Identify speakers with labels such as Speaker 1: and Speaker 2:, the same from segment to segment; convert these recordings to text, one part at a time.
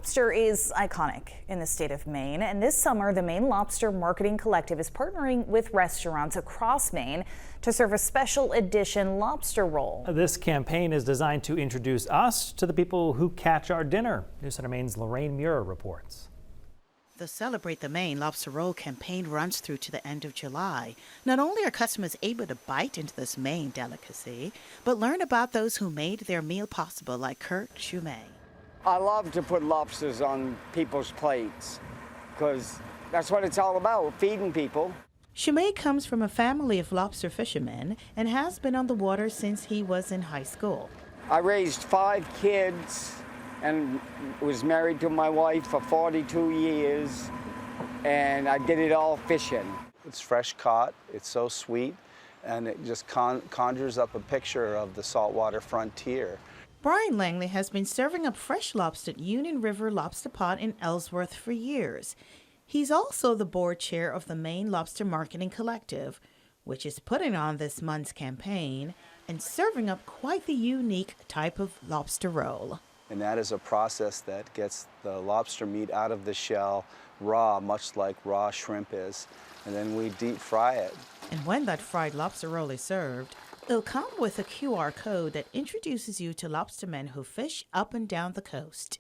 Speaker 1: Lobster is iconic in the state of Maine, and this summer the Maine Lobster Marketing Collective is partnering with restaurants across Maine to serve a special edition lobster roll.
Speaker 2: This campaign is designed to introduce us to the people who catch our dinner. News Center Maine's Lorraine Muir reports.
Speaker 3: The Celebrate the Maine Lobster Roll campaign runs through to the end of July. Not only are customers able to bite into this Maine delicacy, but learn about those who made their meal possible, like Kurt Shumay.
Speaker 4: I love to put lobsters on people's plates because that's what it's all about, feeding people.
Speaker 3: Shumay comes from a family of lobster fishermen and has been on the water since he was in high school.
Speaker 4: I raised 5 kids and was married to my wife for 42 years, and I did it all fishing.
Speaker 5: It's fresh caught, it's so sweet, and it just conjures up a picture of the saltwater frontier.
Speaker 3: Brian Langley has been serving up fresh lobster at Union River Lobster Pot in Ellsworth for years. He's also the board chair of the Maine Lobster Marketing Collective, which is putting on this month's campaign and serving up quite the unique type of lobster roll.
Speaker 5: And that is a process that gets the lobster meat out of the shell raw, much like raw shrimp is, and then we deep fry it.
Speaker 3: And when that fried lobster roll is served, it'll come with a QR code that introduces you to lobstermen who fish up and down the coast.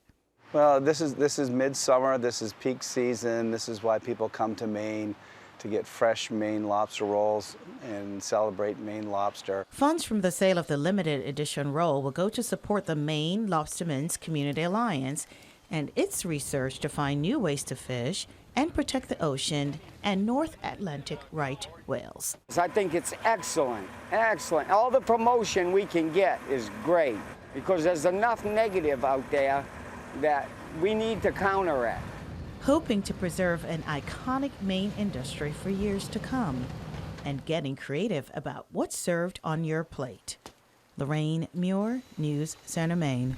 Speaker 5: Well, this is midsummer, this is peak season, this is why people come to Maine to get fresh Maine lobster rolls and celebrate Maine lobster.
Speaker 3: Funds from the sale of the limited edition roll will go to support the Maine Lobstermen's Community Alliance and its research to find new ways to fish and protect the ocean and North Atlantic right whales.
Speaker 4: I think it's excellent, excellent. All the promotion we can get is great because there's enough negative out there that we need to counteract.
Speaker 3: Hoping to preserve an iconic Maine industry for years to come and getting creative about what's served on your plate. Lorraine Muir, News Center, Maine.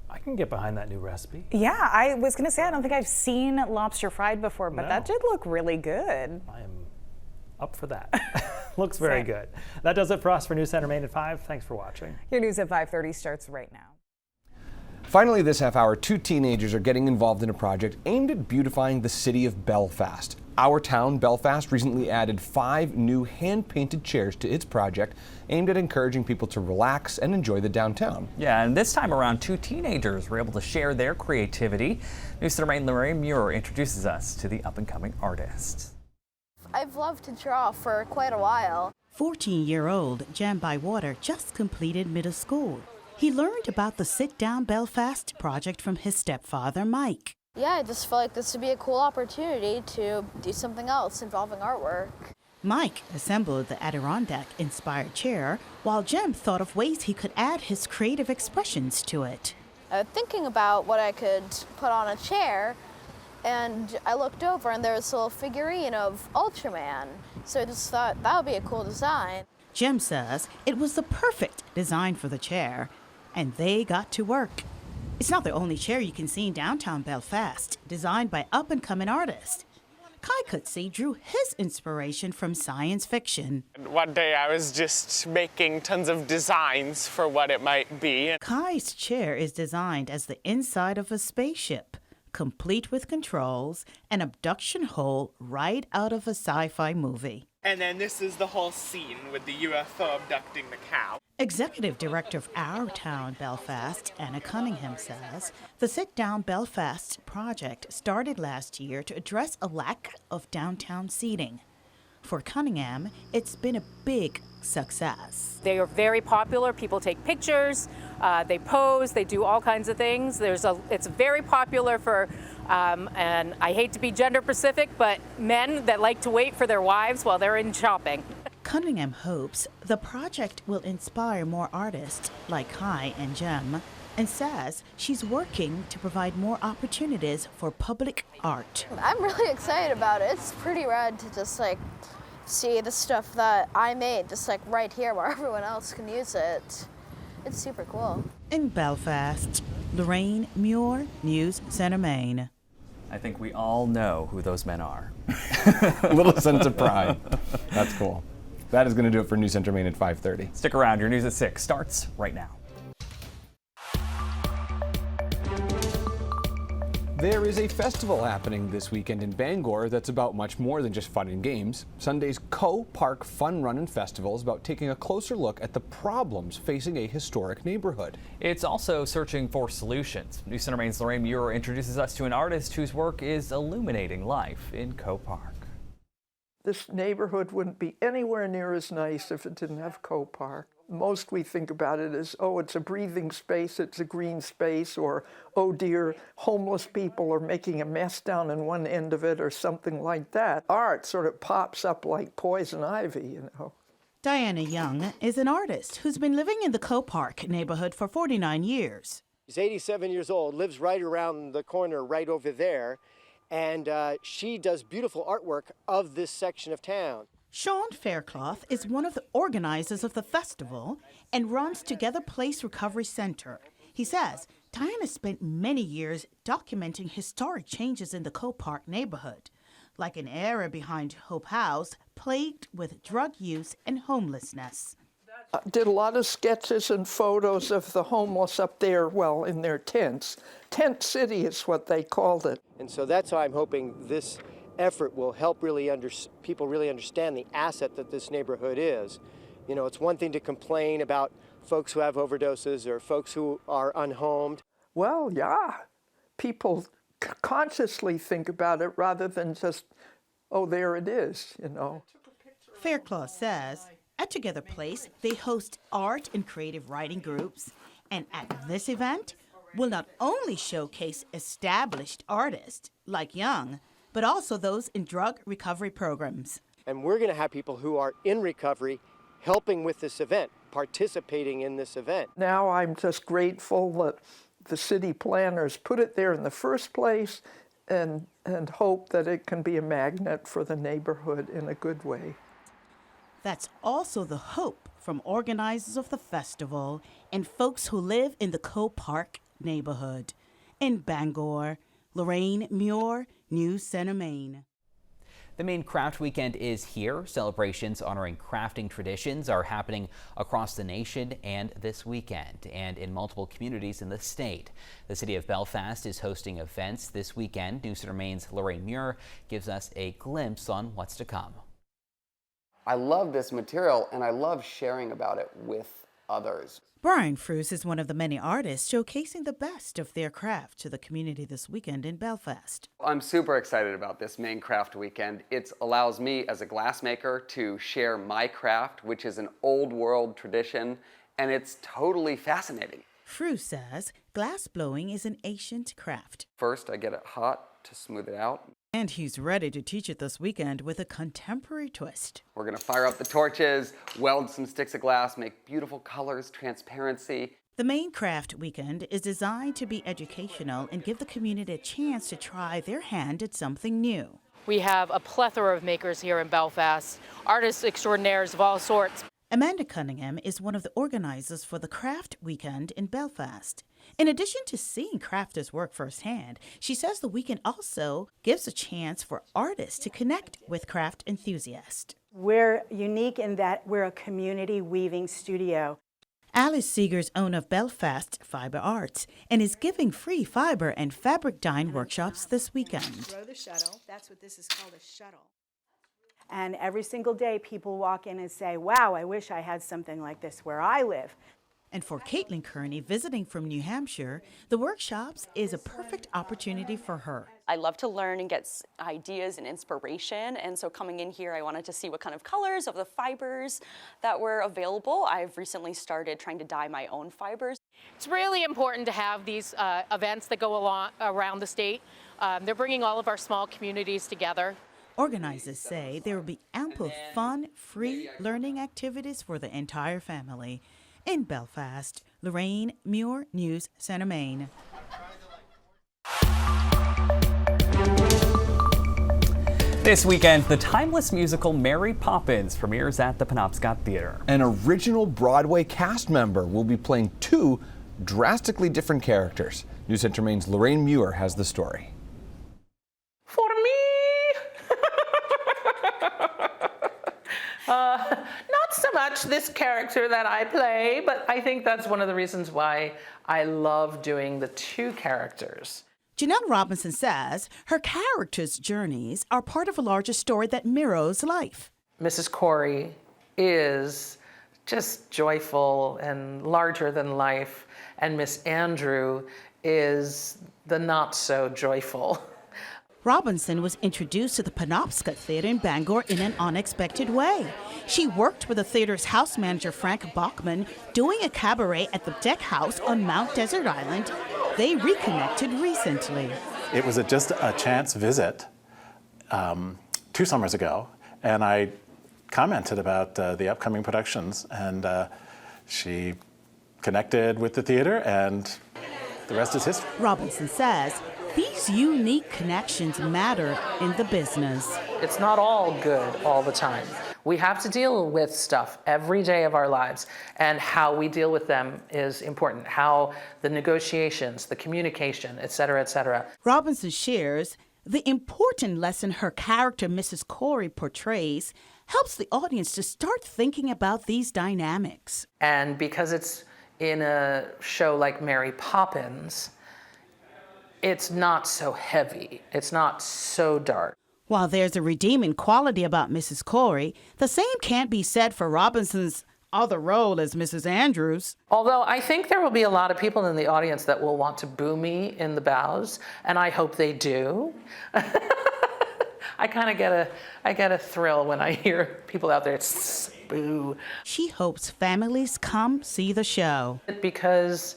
Speaker 2: I can get behind that new recipe.
Speaker 1: Yeah, I was going to say I don't think I've seen lobster fried before, but
Speaker 2: No.
Speaker 1: That did look really good.
Speaker 2: I am up for that. Looks very good. That does it for us for News Center Maine at 5. Thanks for watching.
Speaker 1: Your news at 5:30 starts right now.
Speaker 6: Finally, this half hour, 2 teenagers are getting involved in a project aimed at beautifying the city of Belfast. Our town, Belfast, recently added 5 new hand-painted chairs to its project aimed at encouraging people to relax and enjoy the downtown.
Speaker 7: Yeah, and this time around, 2 teenagers were able to share their creativity. News Center Maine Lorraine Muir introduces us to the up-and-coming artist.
Speaker 8: I've loved to draw for quite a while.
Speaker 3: 14-year-old Jem Bywater just completed middle school. He learned about the Sit Down Belfast project from his stepfather, Mike.
Speaker 8: Yeah, I just felt like this would be a cool opportunity to do something else involving artwork.
Speaker 3: Mike assembled the Adirondack-inspired chair, while Jem thought of ways he could add his creative expressions to it.
Speaker 8: I was thinking about what I could put on a chair, and I looked over and there was a little figurine of Ultraman. So I just thought that would be a cool design.
Speaker 3: Jem says it was the perfect design for the chair, and they got to work. It's not the only chair you can see in downtown Belfast, designed by up-and-coming artists. Kai Kutsi drew his inspiration from science fiction.
Speaker 9: One day I was just making tons of designs for what it might be.
Speaker 3: Kai's chair is designed as the inside of a spaceship, complete with controls, an abduction hole right out of a sci-fi movie.
Speaker 9: And then this is the whole scene with the UFO abducting the cow.
Speaker 3: Executive Director of Our Town Belfast, Anna Cunningham, says the Sit Down Belfast project started last year to address a lack of downtown seating. For Cunningham, it's been a big success.
Speaker 10: They are very popular. People take pictures, they pose, they do all kinds of things. It's very popular for, and I hate to be gender specific, but men that like to wait for their wives while they're in shopping.
Speaker 3: Cunningham hopes the project will inspire more artists like Kai and Jem, and says she's working to provide more opportunities for public art.
Speaker 8: I'm really excited about it. It's pretty rad to just see the stuff that I made just right here where everyone else can use it. It's super cool.
Speaker 3: In Belfast, Lorraine Muir, News Center, Maine.
Speaker 7: I think we all know who those men are.
Speaker 6: A little sense of pride. That's cool. That is going to do it for News Center Maine at 5:30.
Speaker 7: Stick around. Your news at 6 starts right now.
Speaker 6: There is a festival happening this weekend in Bangor that's about much more than just fun and games. Sunday's Co-Park Fun Run and Festival is about taking a closer look at the problems facing a historic neighborhood.
Speaker 7: It's also searching for solutions. News Center Maine's Lorraine Muir introduces us to an artist whose work is illuminating life in Co-Park.
Speaker 11: This neighborhood wouldn't be anywhere near as nice if it didn't have Co-Park. Most we think about it as, oh, it's a breathing space, it's a green space, or, oh dear, homeless people are making a mess down in one end of it, or something like that. Art sort of pops up like poison ivy, you know.
Speaker 3: Diana Young is an artist who's been living in the Co-Park neighborhood for 49 years.
Speaker 12: She's 87 years old, lives right around the corner right over there, and she does beautiful artwork of this section of town.
Speaker 3: Sean Faircloth is one of the organizers of the festival and runs Together Place Recovery Center. He says Diana spent many years documenting historic changes in the Co-Park neighborhood, like an area behind Hope House plagued with drug use and homelessness.
Speaker 11: Did a lot of sketches and photos of the homeless up there, well, in their tents. Tent City is what they called it.
Speaker 12: And so that's why I'm hoping this effort will help people really understand the asset that this neighborhood is. You know, it's one thing to complain about folks who have overdoses or folks who are unhomed.
Speaker 11: Well, yeah, people consciously think about it rather than just, oh, there it is, you know.
Speaker 3: Faircloth says at Together Place, they host art and creative writing groups, and at this event, will not only showcase established artists like Young, but also those in drug recovery programs.
Speaker 12: And we're going to have people who are in recovery helping with this event, participating in this event.
Speaker 11: Now I'm just grateful that the city planners put it there in the first place and hope that it can be a magnet for the neighborhood in a good way.
Speaker 3: That's also the hope from organizers of the festival and folks who live in the Co-Park neighborhood. In Bangor, Lorraine Muir, News Center, Maine.
Speaker 13: The Maine Craft Weekend is here. Celebrations honoring crafting traditions are happening across the nation and this weekend and in multiple communities in the state. The city of Belfast is hosting events this weekend. News Center Maine's Lorraine Muir gives us a glimpse on what's to come.
Speaker 14: I love this material and I love sharing about it with others.
Speaker 3: Brian Frues is one of the many artists showcasing the best of their craft to the community this weekend in Belfast.
Speaker 14: I'm super excited about this Maine Craft Weekend. It allows me as a glassmaker to share my craft, which is an old world tradition, and it's totally fascinating.
Speaker 3: Frues says glass blowing is an ancient craft.
Speaker 14: First, I get it hot to smooth it out.
Speaker 3: And he's ready to teach it this weekend with a contemporary twist.
Speaker 14: We're going to fire up the torches, weld some sticks of glass, make beautiful colors, transparency.
Speaker 3: The Maine Craft Weekend is designed to be educational and give the community a chance to try their hand at something new.
Speaker 10: We have a plethora of makers here in Belfast, artists extraordinaires of all sorts.
Speaker 3: Amanda Cunningham is one of the organizers for the Craft Weekend in Belfast. In addition to seeing crafters work firsthand, she says the weekend also gives a chance for artists to connect with craft enthusiasts.
Speaker 15: We're unique in that we're a community weaving studio.
Speaker 3: Alice Seeger's own of Belfast Fiber Arts and is giving free fiber and fabric dyeing workshops this weekend.
Speaker 15: Throw the shuttle. That's what this is called, a shuttle. And every single day people walk in and say, wow, I wish I had something like this where I live.
Speaker 3: And for Caitlin Kearney, visiting from New Hampshire, the workshops is a perfect opportunity for her.
Speaker 16: I love to learn and get ideas and inspiration, and so coming in here I wanted to see what kind of colors of the fibers that were available. I've recently started trying to dye my own fibers.
Speaker 10: It's really important to have these events that go along around the state. They're bringing all of our small communities together.
Speaker 3: Organizers say there will be ample fun, free learning activities for the entire family. In Belfast, Lorraine Muir, News Center, Maine.
Speaker 7: This weekend, the timeless musical Mary Poppins premieres at the Penobscot Theater.
Speaker 6: An original Broadway cast member will be playing two drastically different characters. News Center Maine's Lorraine Muir has the story.
Speaker 17: For me! Not so much this character that I play, but I think that's one of the reasons why I love doing the two characters.
Speaker 3: Janelle Robinson says her characters' journeys are part of a larger story that mirrors life.
Speaker 17: Mrs. Corey is just joyful and larger than life, and Miss Andrew is the not so joyful.
Speaker 3: Robinson was introduced to the Penobscot Theater in Bangor in an unexpected way. She worked with the theater's house manager, Frank Bachman, doing a cabaret at the Deck House on Mount Desert Island. They reconnected recently.
Speaker 18: It was just a chance visit 2 summers ago, and I commented about the upcoming productions, and she connected with the theater, and the rest is history.
Speaker 3: Robinson says these unique connections matter in the business.
Speaker 17: It's not all good all the time. We have to deal with stuff every day of our lives, and how we deal with them is important. How the negotiations, the communication, et cetera, et cetera.
Speaker 3: Robinson shares the important lesson her character, Mrs. Corey, portrays helps the audience to start thinking about these dynamics.
Speaker 17: And because it's in a show like Mary Poppins, it's not so heavy. It's not so dark.
Speaker 3: While there's a redeeming quality about Mrs. Corey, the same can't be said for Robinson's other role as Mrs. Andrews.
Speaker 17: Although I think there will be a lot of people in the audience that will want to boo me in the bows, and I hope they do. I kind of get a thrill when I hear people out there boo.
Speaker 3: She hopes families come see the show.
Speaker 17: Because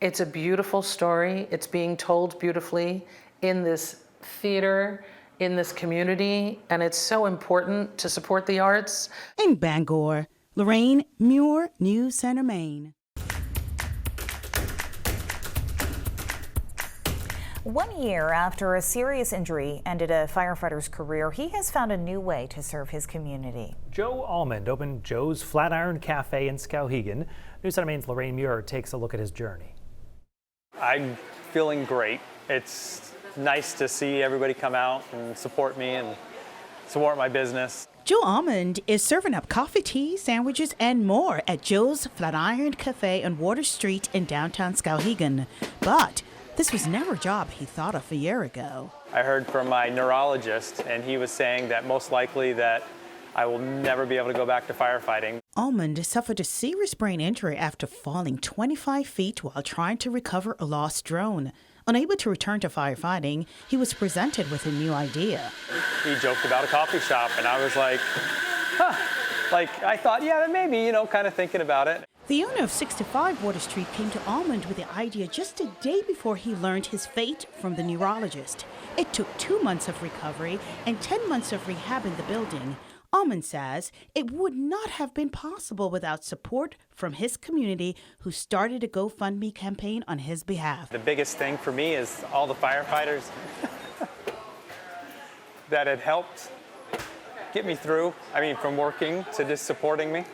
Speaker 17: it's a beautiful story. It's being told beautifully in this theater, in this community, and it's so important to support the arts.
Speaker 3: In Bangor, Lorraine Muir, News Center, Maine.
Speaker 1: 1 year after a serious injury ended a firefighter's career, he has found a new way to serve his community.
Speaker 2: Joe Almond opened Joe's Flatiron Cafe in Skowhegan. News Center Maine's Lorraine Muir takes a look at his journey.
Speaker 19: I'm feeling great. It's nice to see everybody come out and support me and support my business.
Speaker 3: Joe Almond is serving up coffee, tea, sandwiches, and more at Joe's Flatiron Cafe on Water Street in downtown Skowhegan. But this was never a job he thought of a year ago.
Speaker 19: I heard from my neurologist, and he was saying that most likely that I will never be able to go back to firefighting.
Speaker 3: Almond suffered a serious brain injury after falling 25 feet while trying to recover a lost drone. Unable to return to firefighting, he was presented with a new idea.
Speaker 19: He joked about a coffee shop, and I was like, huh. Like, I thought, yeah, maybe, kind of thinking about it.
Speaker 3: The owner of 65 Water Street came to Almond with the idea just a day before he learned his fate from the neurologist. It took 2 months of recovery and 10 months of rehab in the building. Almond says it would not have been possible without support from his community, who started a GoFundMe campaign on his behalf.
Speaker 19: The biggest thing for me is all the firefighters that had helped get me through. From working to just supporting me.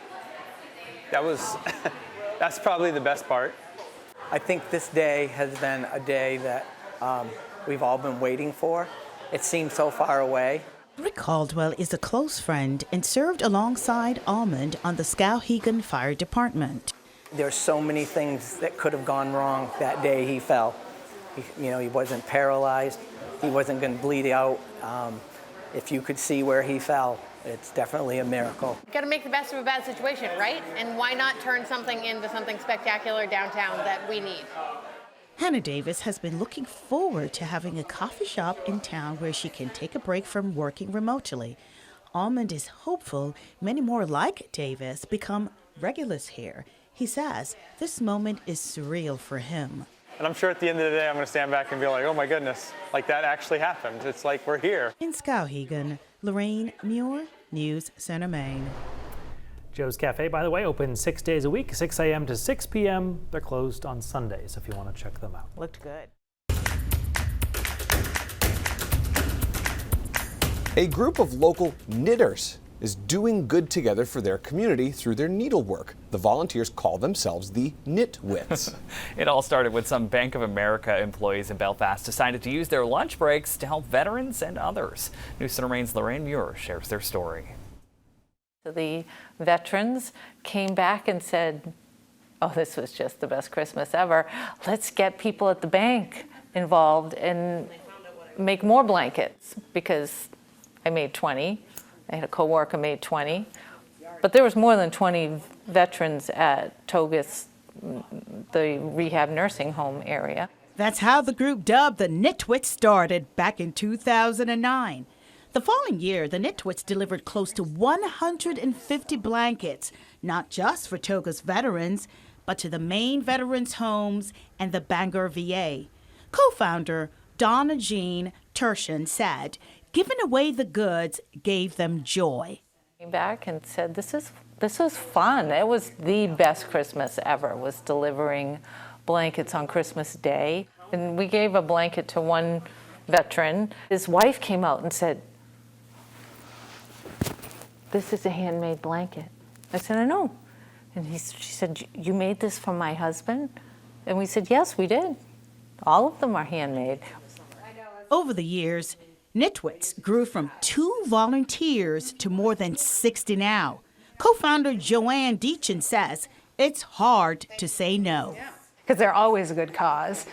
Speaker 19: That's probably the best part.
Speaker 20: I think this day has been a day that we've all been waiting for. It seems so far away.
Speaker 3: Rick Caldwell is a close friend and served alongside Almond on the Skowhegan Fire Department.
Speaker 20: There's so many things that could have gone wrong that day he fell. He wasn't paralyzed. He wasn't going to bleed out. If you could see where he fell, it's definitely a miracle.
Speaker 21: Got to make the best of a bad situation, right? And why not turn something into something spectacular downtown that we need?
Speaker 3: Hannah Davis has been looking forward to having a coffee shop in town where she can take a break from working remotely. Almond is hopeful many more like Davis become regulars here. He says this moment is surreal for him.
Speaker 19: And I'm sure at the end of the day, I'm going to stand back and be like, oh my goodness, like that actually happened. It's like we're here.
Speaker 3: In Skowhegan, Lorraine Muir, News Center, Maine.
Speaker 2: Joe's Cafe, by the way, open 6 days a week, 6 a.m. to 6 p.m. They're closed on Sundays if you want to check them out.
Speaker 1: Looked good.
Speaker 6: A group of local knitters is doing good together for their community through their needlework. The volunteers call themselves the Knitwits.
Speaker 7: It all started with some Bank of America employees in Belfast decided to use their lunch breaks to help veterans and others. News Center Maine's Lorraine Muir shares their story.
Speaker 10: The veterans came back and said, oh, this was just the best Christmas ever. Let's get people at the bank involved and make more blankets because I made 20. I had a coworker made 20. But there was more than 20 veterans at Togus, the rehab nursing home area.
Speaker 3: That's how the group dubbed the Nitwits started back in 2009. The following year, the Nitwits delivered close to 150 blankets, not just for Togus veterans, but to the Maine veterans' homes and the Bangor VA. Co-founder Donna Jean Turshan said, giving away the goods gave them joy.
Speaker 10: Came back and said, this was fun. It was the best Christmas ever, was delivering blankets on Christmas Day. And we gave a blanket to one veteran. His wife came out and said, this is a handmade blanket. I said, I know. And she said, you made this for my husband? And we said, yes, we did. All of them are handmade.
Speaker 3: Over the years, Nitwits grew from 2 volunteers to more than 60 now. Co-founder Joanne Deachin says it's hard to say no.
Speaker 5: Because they're always a good cause.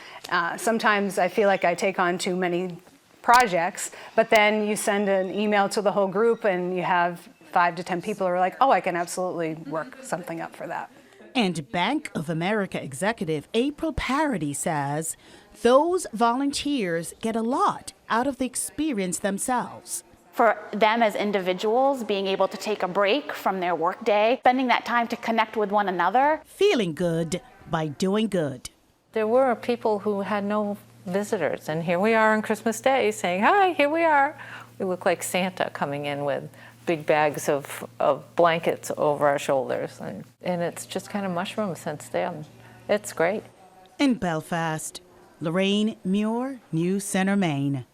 Speaker 5: Sometimes I feel like I take on too many projects, but then you send an email to the whole group and you have 5 to 10 people who are like, oh, I can absolutely work something up for that.
Speaker 3: And Bank of America executive April Parody says those volunteers get a lot out of the experience themselves.
Speaker 22: For them as individuals, being able to take a break from their workday, spending that time to connect with one another.
Speaker 3: Feeling good by doing good.
Speaker 10: There were people who had no visitors, and here we are on Christmas Day saying, hi, here we are. We look like Santa coming in with big bags of blankets over our shoulders. And it's just kind of mushroomed since then. It's great.
Speaker 3: In Belfast, Lorraine Muir, News Center, Maine.